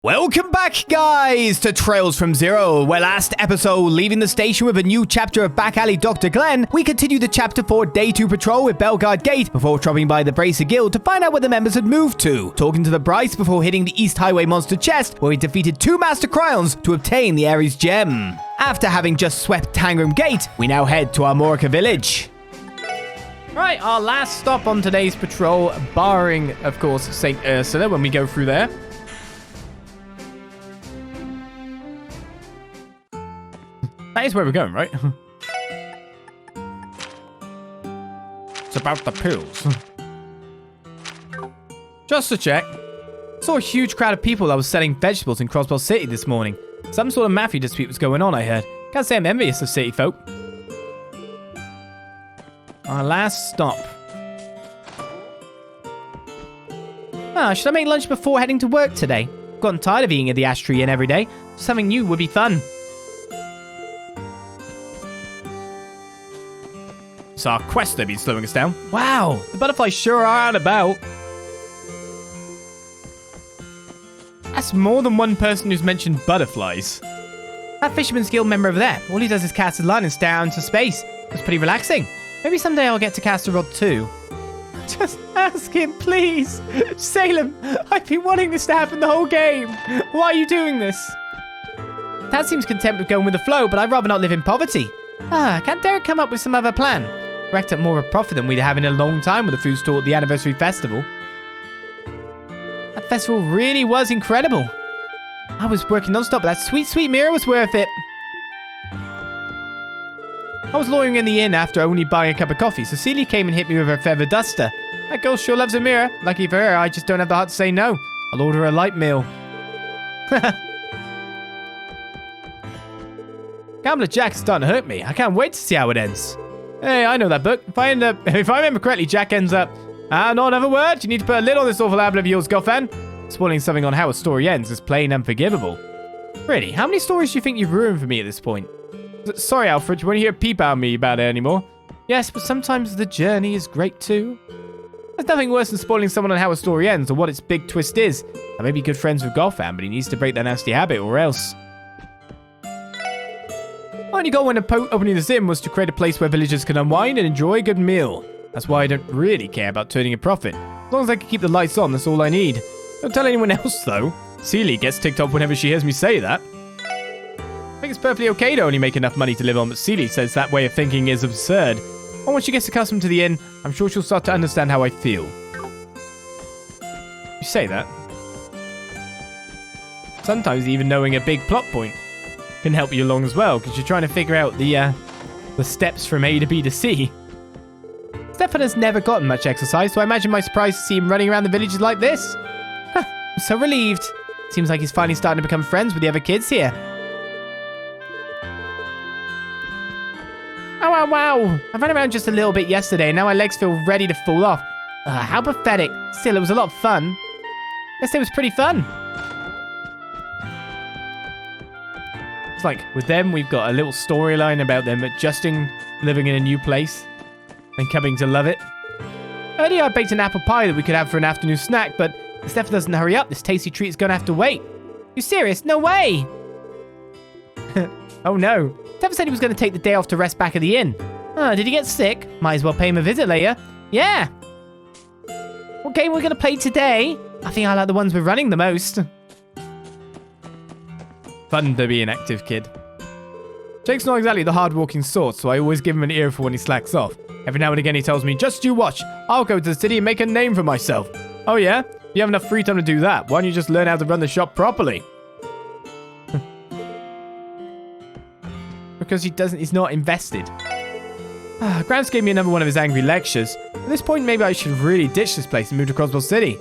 Welcome back, guys, to Trails from Zero, where last episode, leaving the station with a new chapter of Back Alley Dr. Glenn, we continue the chapter 4 Day 2 patrol with Belguard Gate before dropping by the Bracer Guild to find out where the members had moved to, talking to the Bryce before hitting the East Highway Monster Chest, where we defeated 2 Master Cryons to obtain the Ares Gem. After having just swept Tangram Gate, we now head to our Morica village. Right, our last stop on today's patrol, barring, of course, St. Ursula when we go through there. That is where we're going, right? It's about the pills. Just to check. I saw a huge crowd of people that was selling vegetables in Crossbell City this morning. Some sort of mafia dispute was going on, I heard. Can't say I'm envious of city folk. Our last stop. Should I make lunch before heading to work today? I've gotten tired of eating at the Ash Tree Inn every day. Something new would be fun. It's our quest they've been slowing us down. Wow, the butterflies sure are out about. That's more than one person who's mentioned butterflies. That Fisherman's Guild member over there, all he does is cast his line and stare out into space. It's pretty relaxing. Maybe someday I'll get to cast a rod too. Just ask him, please. Salem, I've been wanting this to happen the whole game. Why are you doing this? Dad seems content with going with the flow, but I'd rather not live in poverty. Can't Derek come up with some other plan? Racked up more of a profit than we'd have in a long time with the food stall at the anniversary festival. That festival really was incredible. I was working non-stop, but that sweet, sweet mirror was worth it. I was loitering in the inn after only buying a cup of coffee. Cecilia came and hit me with her feather duster. That girl sure loves a mirror. Lucky for her, I just don't have the heart to say no. I'll order a light meal. Gambler Jack's starting to hurt me. I can't wait to see how it ends. Hey, I know that book. If I remember correctly, Jack ends up... not another word. You need to put a lid on this awful habit of yours, girlfriend. Spoiling something on how a story ends is plain unforgivable. Really, how many stories do you think you've ruined for me at this point? Sorry, Alfred, you won't hear a peep out of me about it anymore. Yes, but sometimes the journey is great too. There's nothing worse than spoiling someone on how a story ends or what its big twist is. I may be good friends with Golfan, but he needs to break that nasty habit or else. My only goal when opening the sim was to create a place where villagers can unwind and enjoy a good meal. That's why I don't really care about turning a profit. As long as I can keep the lights on, that's all I need. Don't tell anyone else, though. Celie gets ticked off whenever she hears me say that. I think it's perfectly okay to only make enough money to live on, but Celie says that way of thinking is absurd. And once she gets accustomed to the inn, I'm sure she'll start to understand how I feel. You say that. Sometimes even knowing a big plot point can help you along as well, because you're trying to figure out the steps from A to B to C. Stefan has never gotten much exercise, so I imagine my surprise to see him running around the villages like this. I'm so relieved. Seems like he's finally starting to become friends with the other kids here. Oh, wow, wow. I ran around just a little bit yesterday, and now my legs feel ready to fall off. How pathetic. Still, it was a lot of fun. Guess it was pretty fun. It's like, with them, we've got a little storyline about them adjusting, living in a new place, and coming to love it. Earlier, I baked an apple pie that we could have for an afternoon snack, but if Steph doesn't hurry up, this tasty treat is going to have to wait. You serious? No way! Oh no. Steph said he was going to take the day off to rest back at the inn. Did he get sick? Might as well pay him a visit later. Yeah! What game we're going to play today? I think I like the ones we're running the most. Fun to be an active kid. Jake's not exactly the hard-walking sort, so I always give him an ear for when he slacks off. Every now and again he tells me, just you watch, I'll go to the city and make a name for myself. Oh yeah? You have enough free time to do that. Why don't you just learn how to run the shop properly? Because he's not invested. Gramps gave me another one of his angry lectures. At this point, maybe I should really ditch this place and move to Crossbell City.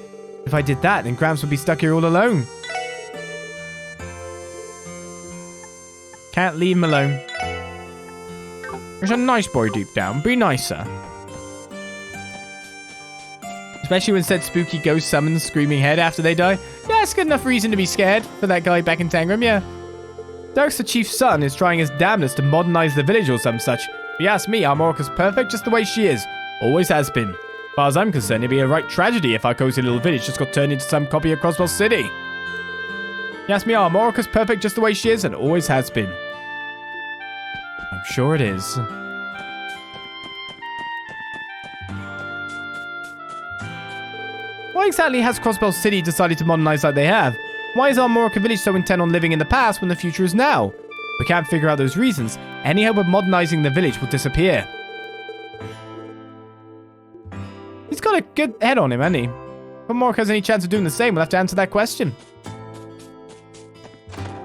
If I did that, then Gramps would be stuck here all alone. Can't leave him alone. He's a nice boy deep down. Be nicer. Especially when said spooky ghost summons screaming head after they die. Yeah, it's good enough reason to be scared for that guy back in Tangram, yeah. Derek's the chief's son is trying his damnedest to modernize the village or some such. If you ask me, our Morica's perfect just the way she is. Always has been. As far as I'm concerned, it'd be a right tragedy if our cozy little village just got turned into some copy of Crossbell City. Yes, me are. Moroka's perfect just the way she is and always has been. I'm sure it is. Why exactly has Crossbell City decided to modernize like they have? Why is our Moroka village so intent on living in the past when the future is now? We can't figure out those reasons. Any hope of modernizing the village will disappear. He's got a good head on him, hasn't he? If Moroka has any chance of doing the same, we'll have to answer that question.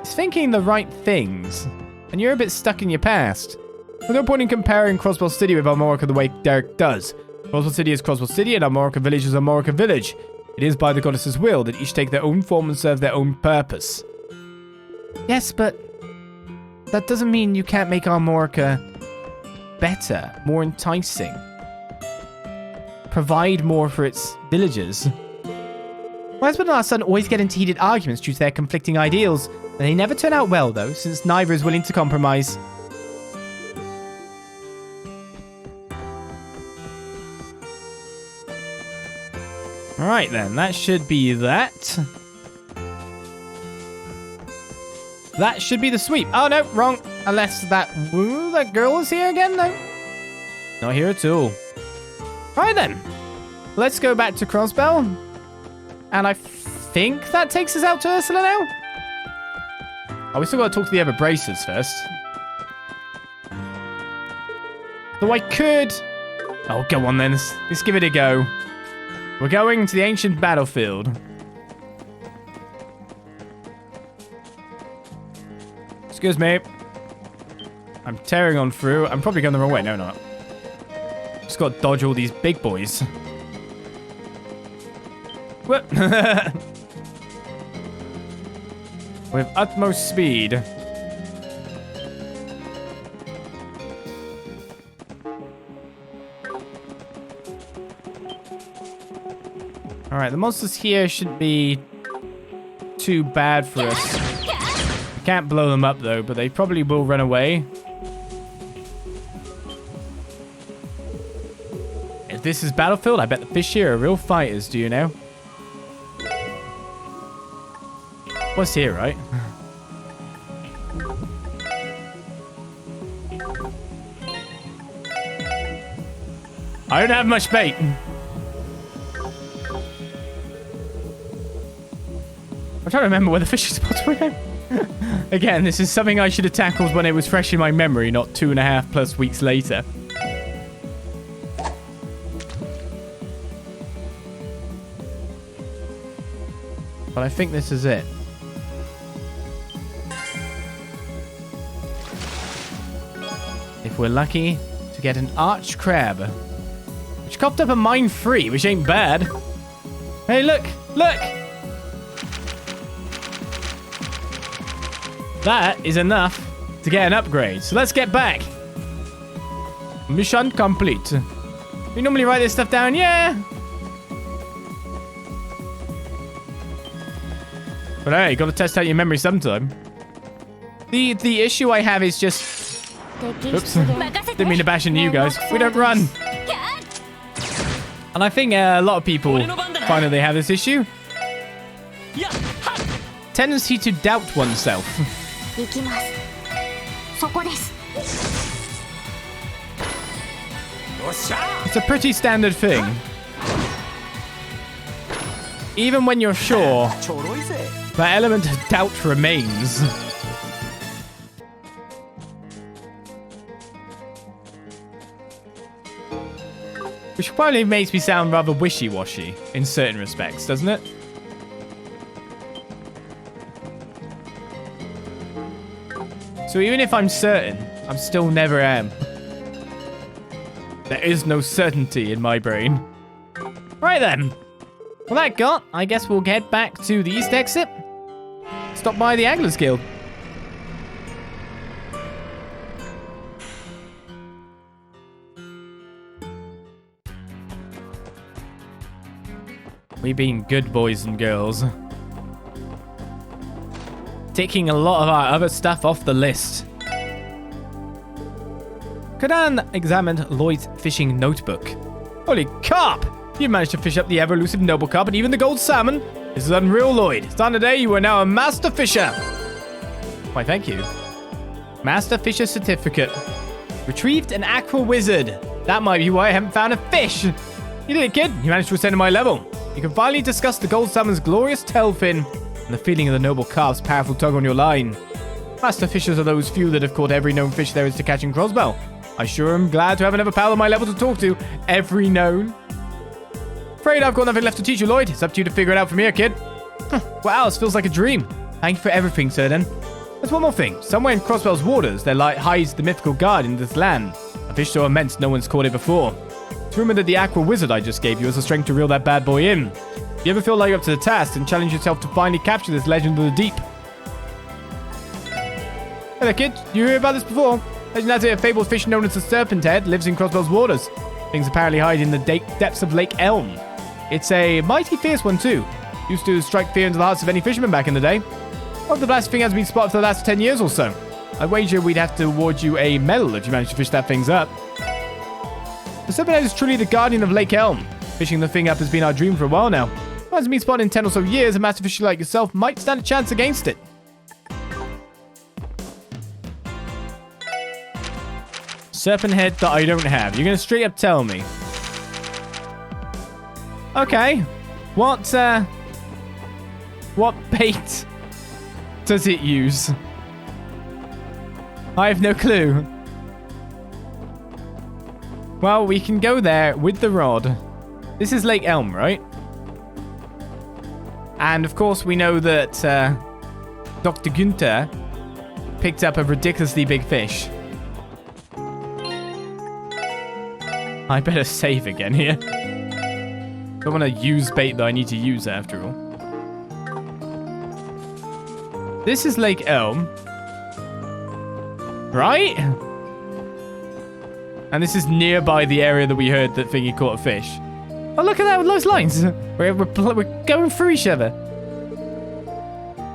He's thinking the right things, and you're a bit stuck in your past. There's no point in comparing Crossbell City with Moroka the way Derek does. Crossbell City is Crossbell City, and Moroka Village is Moroka Village. It is by the goddess's will that each take their own form and serve their own purpose. Yes, but that doesn't mean you can't make our Moroka better, more enticing. Provide more for its villagers. My husband and our son always get into heated arguments due to their conflicting ideals. And they never turn out well, though, since neither is willing to compromise. Alright then, that should be that. That should be the sweep. Oh no, wrong. Unless that girl is here again, no. Not here at all. Alright then. Let's go back to Crossbell. And I think that takes us out to Ursula now. Oh, we still got to talk to the other bracers first. Though I could... Oh, go on then. Let's give it a go. We're going to the ancient battlefield. Excuse me. I'm tearing on through. I'm probably going the wrong way. No, not. Just got to dodge all these big boys. What? With utmost speed. Alright, the monsters here shouldn't be too bad for us. Can't blow them up though, but they probably will run away. If this is Battlefield, I bet the fish here are real fighters, do you know? What's here, right? I don't have much bait. I'm trying to remember where the fishing spots were. Again, this is something I should have tackled when it was fresh in my memory, not 2.5+ weeks later. But I think this is it. If we're lucky to get an arch crab, which copped up a mine free, which ain't bad. Hey, look! Look! That is enough to get an upgrade. So let's get back. Mission complete. We normally write this stuff down, yeah. But hey, you gotta test out your memory sometime. The issue I have is just... Oops. Didn't mean to bash into you guys. We don't run. And I think a lot of people find that they have this issue. Tendency to doubt oneself. It's a pretty standard thing. Even when you're sure, that element of doubt remains. Which probably makes me sound rather wishy-washy in certain respects, doesn't it? So even if I'm certain, I'm still never am. There is no certainty in my brain. Right then. Well, that got, I guess we'll get back to the east exit. Stop by the Anglers Guild. We've been good boys and girls. Taking a lot of our other stuff off the list. Kadan examined Lloyd's fishing notebook. Holy carp! You managed to fish up the ever-elusive noble carp and even the gold salmon. This is unreal, Lloyd. Starting today, you are now a master fisher. Why, thank you. Master fisher certificate. Retrieved an aqua wizard. That might be why I haven't found a fish. You did it, kid. You managed to ascend to my level. You can finally discuss the gold salmon's glorious tail fin and the feeling of the noble carp's powerful tug on your line. Master fishers are those few that have caught every known fish there is to catch in Crossbell. I sure am glad to have another pal on my level to talk to. Every known. Afraid I've got nothing left to teach you, Lloyd. It's up to you to figure it out from here, kid. Wow, this feels like a dream. Thank you for everything, sir, then. There's one more thing. Somewhere in Crossbell's waters, there hides the mythical guard in this land. A fish so immense no one's caught it before. It's rumored that the aqua wizard I just gave you has the strength to reel that bad boy in. If you ever feel like you're up to the task, then challenge yourself to finally capture this legend of the deep. Hey there, kid. You hear about this before? Legend has it a fabled fish known as the Serpent Head lives in Crossbell's waters. Things apparently hide in the depths of Lake Elm. It's a mighty fierce one, too. Used to strike fear into the hearts of any fisherman back in the day. Well, the blast thing has been spotted for the last 10 years or so. I wager we'd have to award you a medal if you manage to fish that thing up. The Serpent Head is truly the guardian of Lake Elm. Fishing the thing up has been our dream for a while now. It hasn't been spotted in 10 or so years, a master fisher like yourself might stand a chance against it. Serpent Head that I don't have. You're going to straight up tell me. Okay. What bait does it use? I have no clue. Well, we can go there with the rod. This is Lake Elm, right? And of course, we know that Dr. Günther picked up a ridiculously big fish. I better save again here. Don't want to use bait that I need to use after all. This is Lake Elm. Right? And this is nearby the area that we heard that Thingy caught a fish. Oh, look at that with those lines. We're going through each other.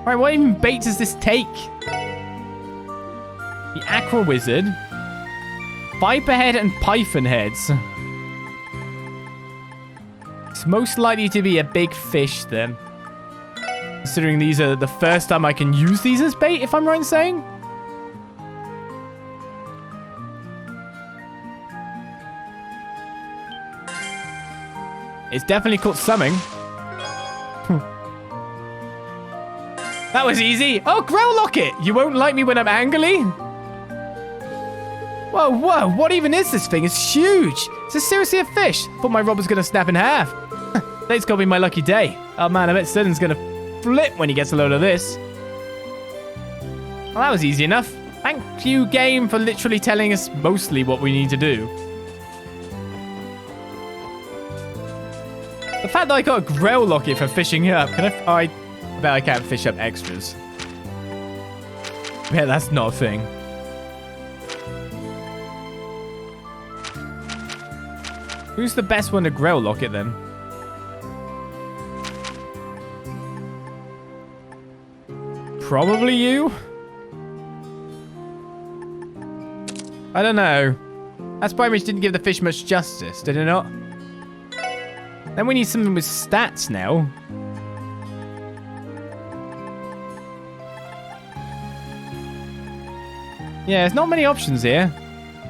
Right, what even bait does this take? The Aqua Wizard. Viper Head and Python Heads. It's most likely to be a big fish then. Considering these are the first time I can use these as bait, if I'm right in saying. It's definitely caught something. That was easy. Oh, Growl Locket. You won't like me when I'm angry? Whoa, whoa. What even is this thing? It's huge. Is this seriously a fish? Thought my rod was going to snap in half. Today's going to be my lucky day. Oh, man, I bet Sterling's going to flip when he gets a load of this. Well, that was easy enough. Thank you, game, for literally telling us mostly what we need to do. The fact that I got a Growl Locket for fishing up. I bet I can't fish up extras. Yeah, that's not a thing. Who's the best one to Growl Locket then? Probably you? I don't know. That spy image didn't give the fish much justice, did it not? Then we need something with stats now. Yeah, there's not many options here.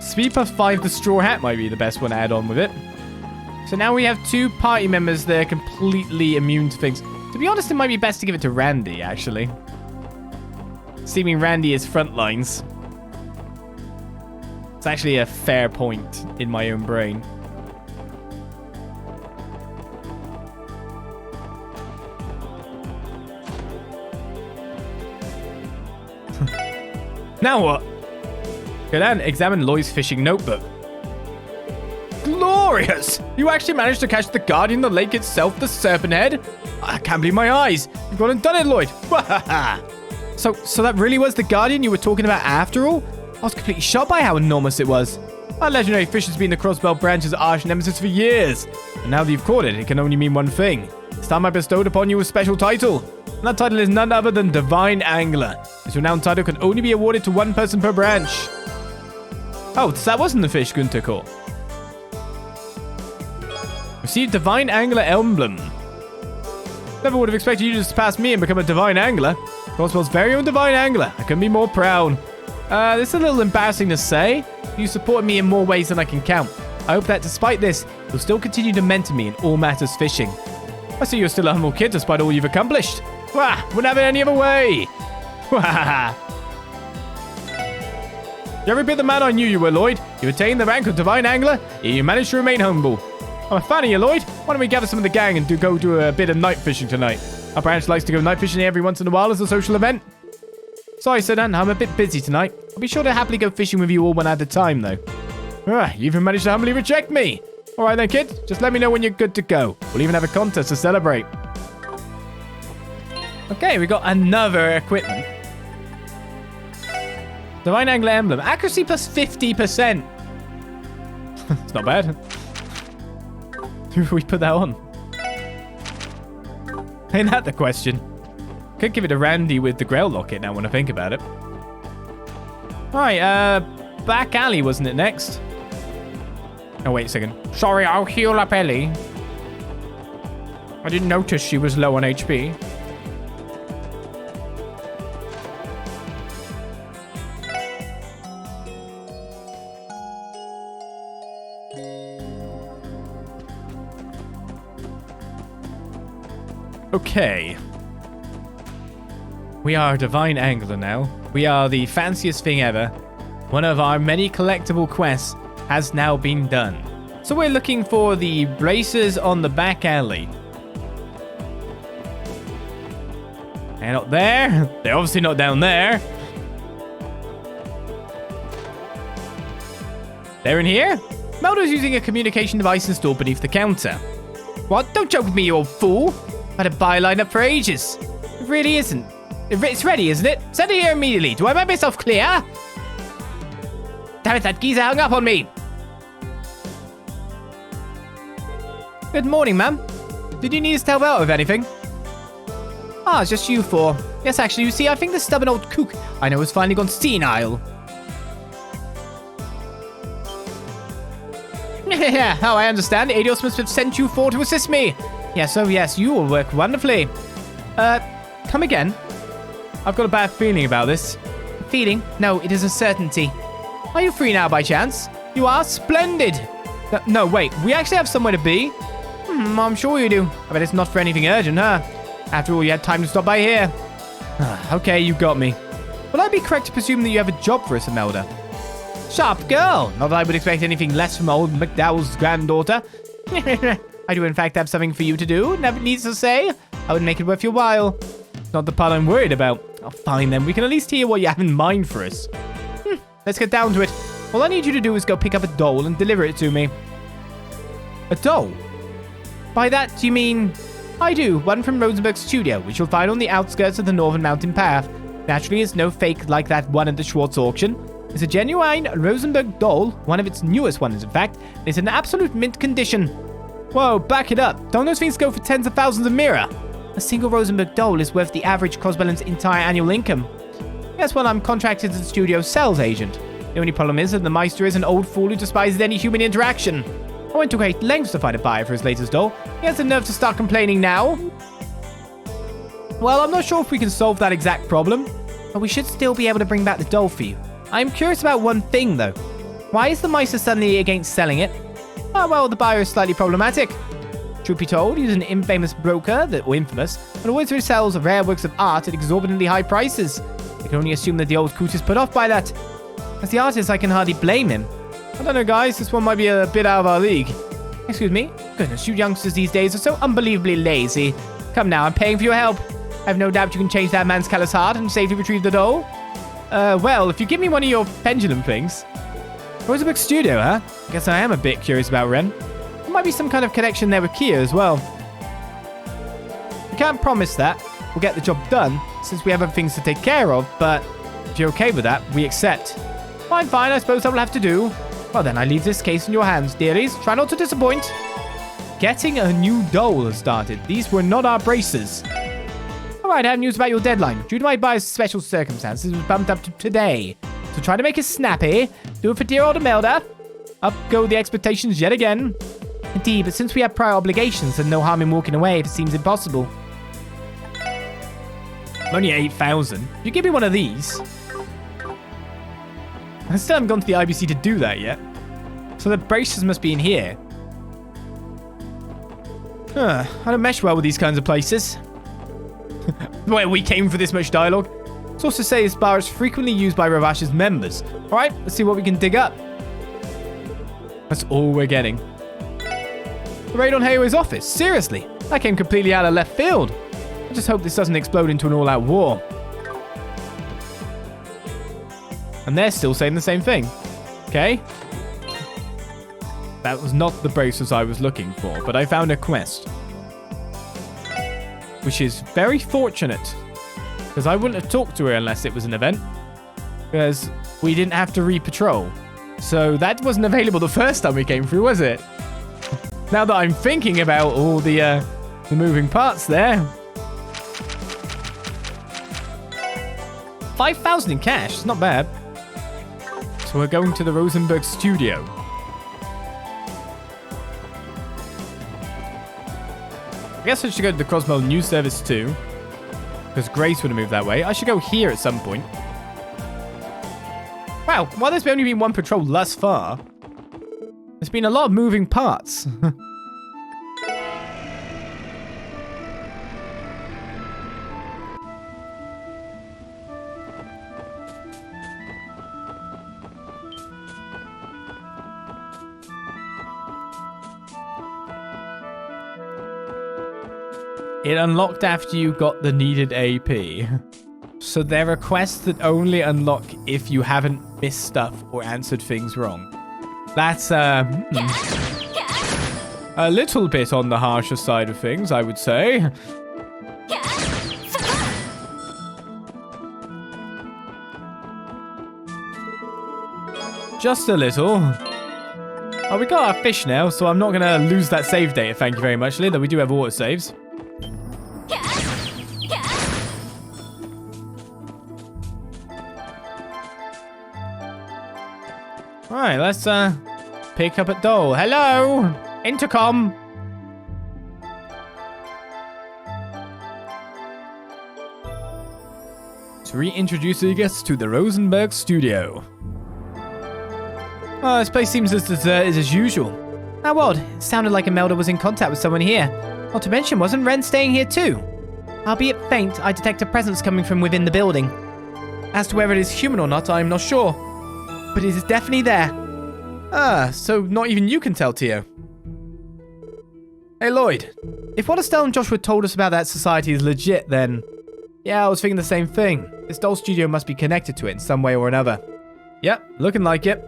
Speed plus 5, the straw hat might be the best one to add on with it. So now we have 2 party members that are completely immune to things. To be honest, it might be best to give it to Randy, actually. Seeming Randy is front lines. It's actually a fair point in my own brain. Now what? Go down and examine Lloyd's fishing notebook. Glorious! You actually managed to catch the guardian of the lake itself, the Serpent Head? I can't believe my eyes. You've gone and done it, Lloyd. So that really was the guardian you were talking about after all? I was completely shocked by how enormous it was. Our legendary fish has been the Crossbell branch's arch nemesis for years. And now that you've caught it, it can only mean one thing. It's time I bestowed upon you a special title. And that title is none other than Divine Angler. This renowned title can only be awarded to one person per branch. Oh, so that wasn't the fish Günther caught. Receive Divine Angler Emblem. Never would have expected you to just pass me and become a divine angler. Crossbell's very own divine angler. I couldn't be more proud. This is a little embarrassing to say. You supported me in more ways than I can count. I hope that despite this, you'll still continue to mentor me in all matters fishing. I see you're still a humble kid despite all you've accomplished. Wah! Wouldn't have it any other way. Wah! You're every bit the man I knew you were, Lloyd. You attained the rank of divine angler, yet you managed to remain humble. I'm a fan of you, Lloyd. Why don't we gather some of the gang and go do a bit of night fishing tonight? Our branch likes to go night fishing every once in a while as a social event. Sorry, Sir Dan, I'm a bit busy tonight. I'll be sure to happily go fishing with you all one at a time, though. You even managed to humbly reject me. All right then, kid. Just let me know when you're good to go. We'll even have a contest to celebrate. Okay, we got another equipment. Divine Angler Emblem. Accuracy plus 50%. It's not bad. Who we put that on? Ain't that the question? Could give it to Randy with the Grail Locket now when I think about it. Alright, back alley wasn't it next? Oh, wait a second. Sorry, I'll heal up Ellie. I didn't notice she was low on HP. Okay. We are a divine angler now. We are the fanciest thing ever. One of our many collectible quests has now been done. So we're looking for the braces on the back alley. They're not there. They're obviously not down there. They're in here? Imelda's using a communication device installed beneath the counter. What? Don't joke with me, you old fool. I've had a byline up for ages. It really isn't. It's ready, isn't it? Send it here immediately. Do I make myself clear? Damn it, that geezer hung up on me. Good morning, ma'am. Did you need us to help out with anything? Ah, it's just you four. Yes, actually, you see, I think this stubborn old kook I know has finally gone senile. Yeah, oh, I understand. Adios must have sent you four to assist me. Yes, oh yes, you will work wonderfully. Come again? I've got a bad feeling about this. Feeling? No, it is a certainty. Are you free now by chance? You are? Splendid. No, wait, we actually have somewhere to be? I'm sure you do. I bet it's not for anything urgent, huh? After all, you had time to stop by here. Okay, you got me. Will I be correct to presume that you have a job for us, Imelda? Sharp girl. Not that I would expect anything less from old McDowell's granddaughter. I do in fact have something for you to do. Never needs to say. I would make it worth your while. Not the part I'm worried about. Oh, fine then. We can at least hear what you have in mind for us. Let's get down to it. All I need you to do is go pick up a doll and deliver it to me. A doll? By that, do you mean... I do. One from Rosenberg's studio, which you'll find on the outskirts of the Northern Mountain Path. Naturally, it's no fake like that one at the Schwartz auction. It's a genuine Rosenberg doll, one of its newest ones, in fact. It's in absolute mint condition. Whoa, back it up. Don't those things go for tens of thousands of mira? A single Rosenberg doll is worth the average Crossbell's entire annual income. Guess what? I'm contracted as the studio's sales agent. The only problem is that the Meister is an old fool who despises any human interaction. I went to great lengths to find a buyer for his latest doll. He has the nerve to start complaining now. Well, I'm not sure if we can solve that exact problem, but we should still be able to bring back the doll for you. I'm curious about one thing, though. Why is the Meister suddenly against selling it? Oh, well, the buyer is slightly problematic. Truth be told, he's an infamous broker, or infamous, that always resells rare works of art at exorbitantly high prices. I can only assume that the old coot is put off by that. As the artist, I can hardly blame him. I don't know, guys. This one might be a bit out of our league. Excuse me? Goodness, you youngsters these days are so unbelievably lazy. Come now, I'm paying for your help. I have no doubt you can change that man's callous heart and safely retrieve the doll. Well, if you give me one of your pendulum things. Rosenberg Studio, huh? I guess I am a bit curious about Ren. There might be some kind of connection there with Kia as well. We can't promise that we'll get the job done, since we have other things to take care of, but if you're okay with that, we accept. Fine, I suppose that will have to do. Well then, I leave this case in your hands, dearies. Try not to disappoint. Getting a new doll has started. These were not our braces. Alright, I have news about your deadline. Due to my buyer's special circumstances, it was bumped up to today. So try to make it snappy. Do it for dear old Imelda. Up go the expectations yet again. Indeed, but since we have prior obligations, there's no harm in walking away if it seems impossible. I'm only at 8,000. You give me one of these. I still haven't gone to the IBC to do that yet. So the braces must be in here. I don't mesh well with these kinds of places. Where we came for this much dialogue. Sources say this bar is frequently used by Ravash's members. Alright, let's see what we can dig up. That's all we're getting. The raid on Heiwa's office? Seriously? That came completely out of left field. I just hope this doesn't explode into an all-out war. And they're still saying the same thing. Okay. That was not the braces I was looking for, but I found a quest. Which is very fortunate. Because I wouldn't have talked to her unless it was an event. Because we didn't have to re-patrol. So that wasn't available the first time we came through, was it? Now that I'm thinking about all the moving parts there. 5,000 in cash. It's not bad. So we're going to the Rosenberg studio. I guess I should go to the Crossbell news service too. Because Grace would have moved that way. I should go here at some point. Wow, while there's only been one patrol thus far, there's been a lot of moving parts. It unlocked after you got the needed AP. So there are quests that only unlock if you haven't missed stuff or answered things wrong. That's a little bit on the harsher side of things, I would say. Just a little. Oh, we got our fish now, so I'm not going to lose that save data. Thank you very much, Linda. We do have autosaves. Alright, let's pick up at door. Hello! Intercom! It's reintroducing us to the Rosenberg studio. Oh, this place seems as deserted as usual. How odd. It sounded like Imelda was in contact with someone here. Not to mention, wasn't Ren staying here too? Albeit faint, I detect a presence coming from within the building. As to whether it is human or not, I am not sure. But it is definitely there. Ah, so not even you can tell, Tio. Hey, Lloyd. If what Estelle and Joshua told us about that society is legit, then... Yeah, I was thinking the same thing. This doll studio must be connected to it in some way or another. Yep, looking like it.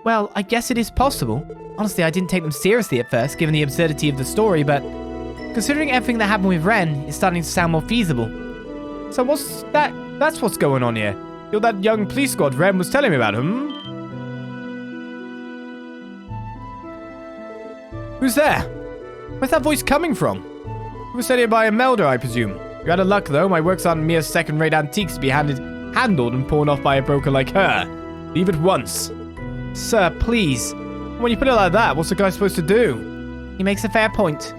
Well, I guess it is possible. Honestly, I didn't take them seriously at first, given the absurdity of the story, but... Considering everything that happened with Ren, it's starting to sound more feasible. So what's that? That's what's going on here. You're that young police squad Ren was telling me about, Who's there? Where's that voice coming from? It was sent here by Imelda, I presume. You're out of luck, though. My works aren't mere second-rate antiques to be handled and pawned off by a broker like her. Leave at once. Sir, please. When you put it like that, what's the guy supposed to do? He makes a fair point.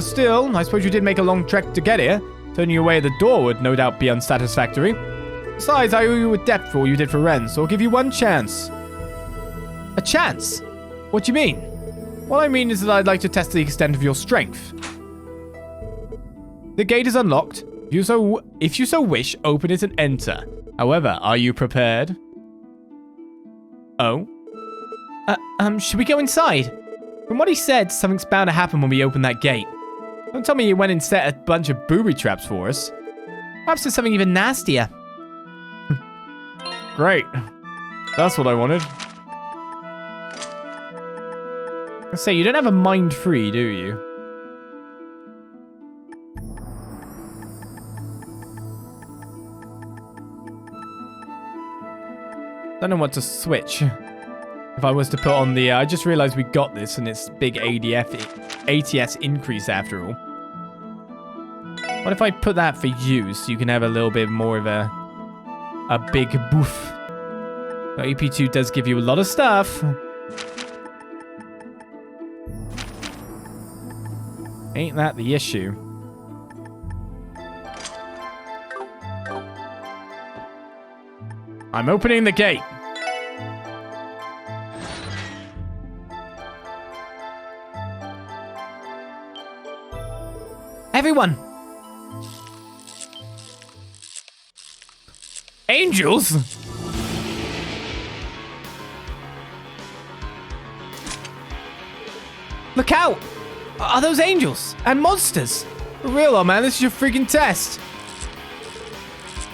Still, I suppose you did make a long trek to get here. Turning you away at the door would no doubt be unsatisfactory. Besides, I owe you a debt for all you did for Ren, so I'll give you one chance. A chance? What do you mean? What I mean is that I'd like to test the extent of your strength. The gate is unlocked. If you so wish, open it and enter. However, are you prepared? Oh? Should we go inside? From what he said, something's bound to happen when we open that gate. Don't tell me he went and set a bunch of booby traps for us. Perhaps there's something even nastier. Great. That's what I wanted. I say, you don't have a mind free, do you? Don't know what to switch. If I was to put on the... I just realized we got this and it's big ATS increase after all. What if I put that for you so you can have a little bit more of a big boof? But AP2 does give you a lot of stuff. Ain't that the issue? I'm opening the gate. Everyone! Angels? Look out! Are those angels? And monsters? For real, oh man, this is your freaking test.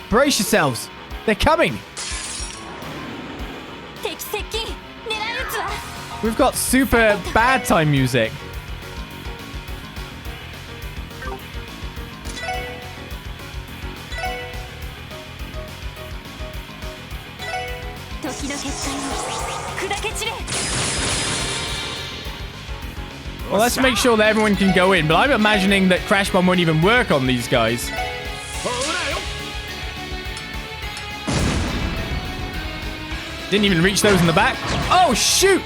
Brace yourselves. They're coming. We've got super bad time music. Well, let's make sure that everyone can go in, but I'm imagining that Crash Bomb won't even work on these guys. Didn't even reach those in the back. Oh, shoot!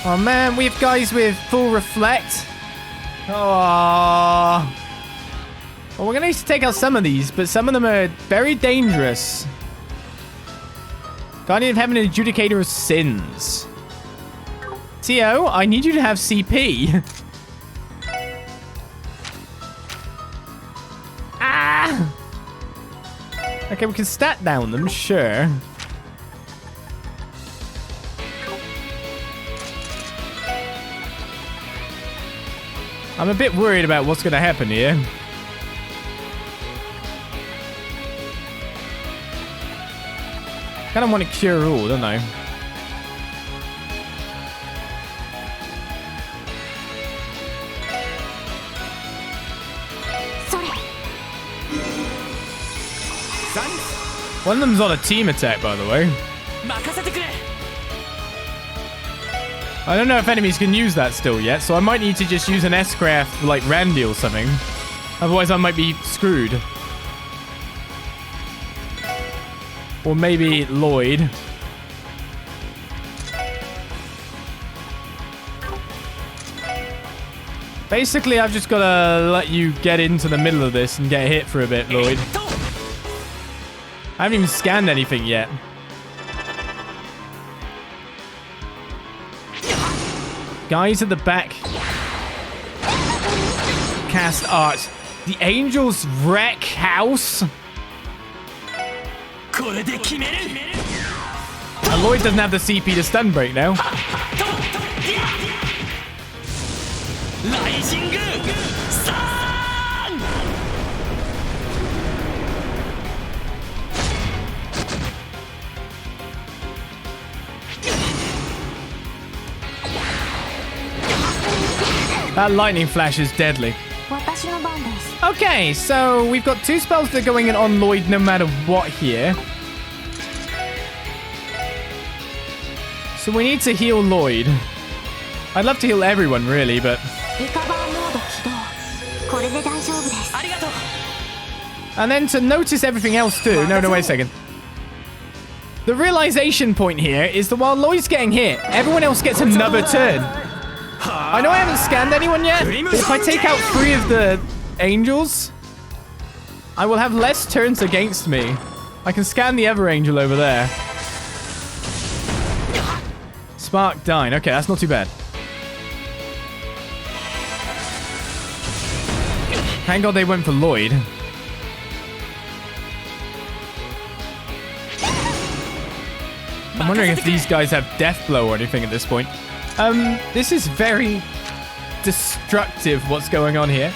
Oh, man, we have guys with full reflect. Oh. Well, we're going to need to take out some of these, but some of them are very dangerous. Guardian of Heaven and Adjudicator of Sins. Tio, I need you to have CP. Ah! Okay, we can stat down them, sure. I'm a bit worried about what's going to happen here. Kind of want to cure all, don't I? One of them's on a team attack, by the way. I don't know if enemies can use that still yet, so I might need to just use an S-craft like Randy or something. Otherwise, I might be screwed. Or maybe Lloyd. Basically, I've just got to let you get into the middle of this and get hit for a bit, Lloyd. I haven't even scanned anything yet. Guys at the back. Cast art. The Angels Wreck House. And Lloyd doesn't have the CP to stun break now. That lightning flash is deadly. Okay, so we've got 2 spells that are going in on Lloyd no matter what here. So we need to heal Lloyd. I'd love to heal everyone, really, but... And then to notice everything else too. No, wait a second. The realization point here is that while Lloyd's getting hit, everyone else gets another turn. I know I haven't scanned anyone yet, but if I take out 3 of the angels, I will have less turns against me. I can scan the other angel over there. Spark Dine. Okay, that's not too bad. Thank God they went for Lloyd. I'm wondering if these guys have Death Blow or anything at this point. This is very destructive what's going on here.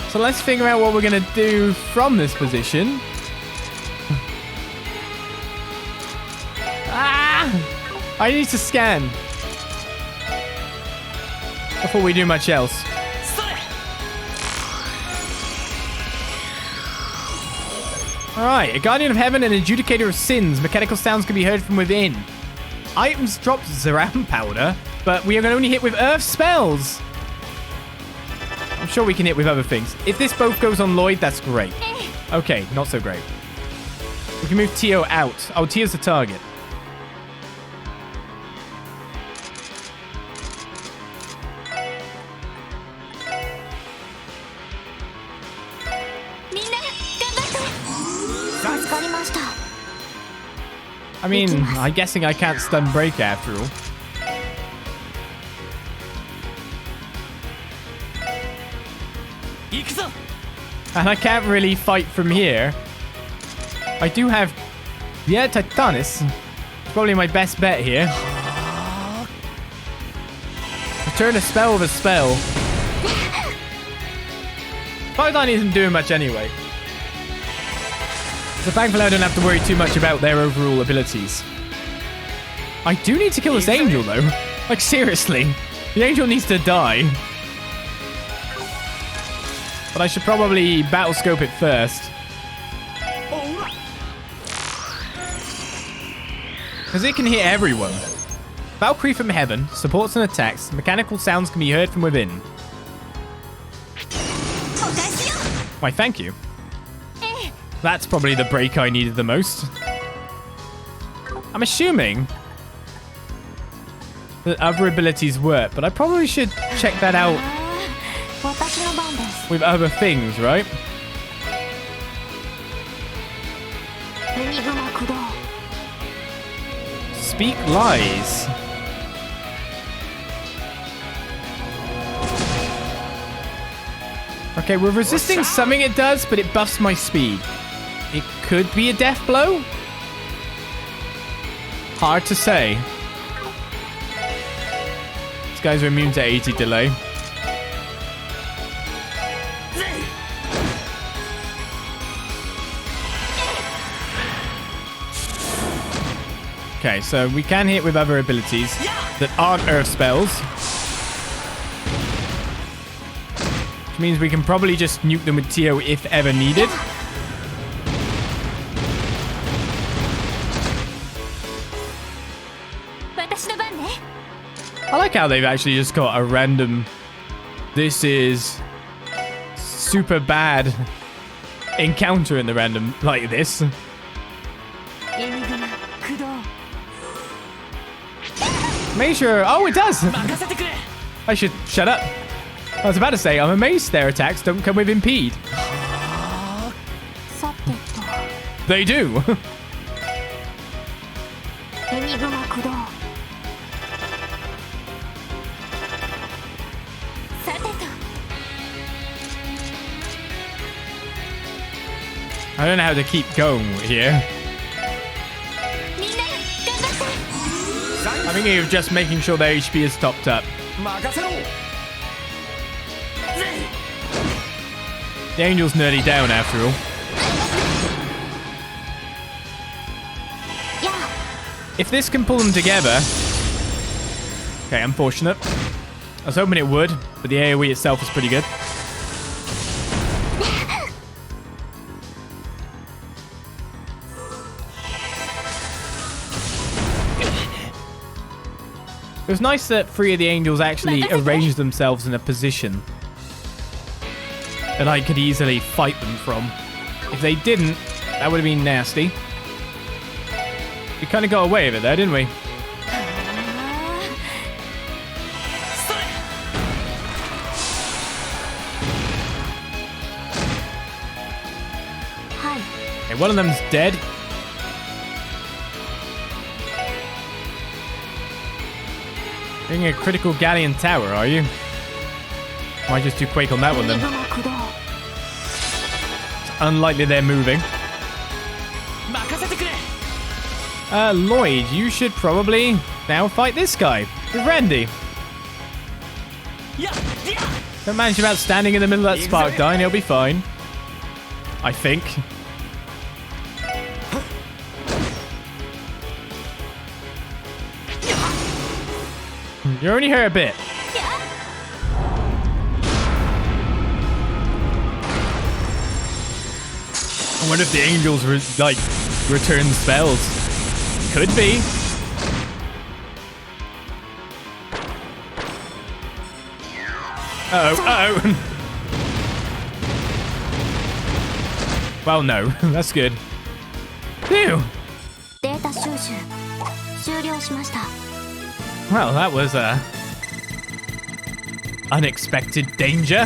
So let's figure out what we're going to do from this position. Ah! I need to scan before we do much else. Alright, a Guardian of Heaven and Adjudicator of Sins. Mechanical sounds can be heard from within. Items dropped Zeram Powder, but we are going to only hit with Earth spells. I'm sure we can hit with other things. If this both goes on Lloyd, that's great. Okay, not so great. We can move Tio out. Oh, Tio's the target. I mean, I'm guessing I can't stun break after all. And I can't really fight from here. I do have... Yeah, Titanus. It's probably my best bet here. Return a spell with a spell. Titan isn't doing much anyway. So thankfully I don't have to worry too much about their overall abilities. I do need to kill this angel though. Like seriously. The angel needs to die. But I should probably battle scope it first. Because it can hit everyone. Valkyrie from heaven, supports and attacks. Mechanical sounds can be heard from within. Why, thank you. That's probably the break I needed the most. I'm assuming that other abilities work, but I probably should check that out with other things, right? Speak lies. Okay, we're resisting something it does, but it buffs my speed. It could be a death blow? Hard to say. These guys are immune to 80 delay. Okay, so we can hit with other abilities that aren't earth spells. Which means we can probably just nuke them with TO if ever needed. I like how they've actually just got a random... This is super bad encounter in the random like this. Make sure... Oh, it does! I should shut up. I was about to say, I'm amazed their attacks don't come with impede. They do. I don't know how to keep going here. I'm thinking of just making sure their HP is topped up. The angel's nearly down after all. If this can pull them together... Okay, unfortunate. I was hoping it would, but the AoE itself is pretty good. It was nice that 3 of the angels actually arranged themselves in a position that I could easily fight them from. If they didn't, that would have been nasty. We kind of got away with it there, didn't we? Okay, one of them's dead. Being a critical Galleon tower, are you? Might just do Quake on that one then. It's unlikely they're moving. Lloyd, you should probably now fight this guy with Randy. Don't manage about standing in the middle of that spark die and he'll be fine. I think. You're only hurt a bit. I wonder if the angels return spells. Could be. Uh-oh. Well, no. That's good. Phew. Well, that was unexpected danger.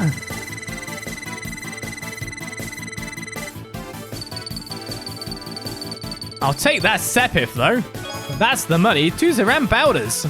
I'll take that Sepith, though. That's the money. 2 Zeram powders.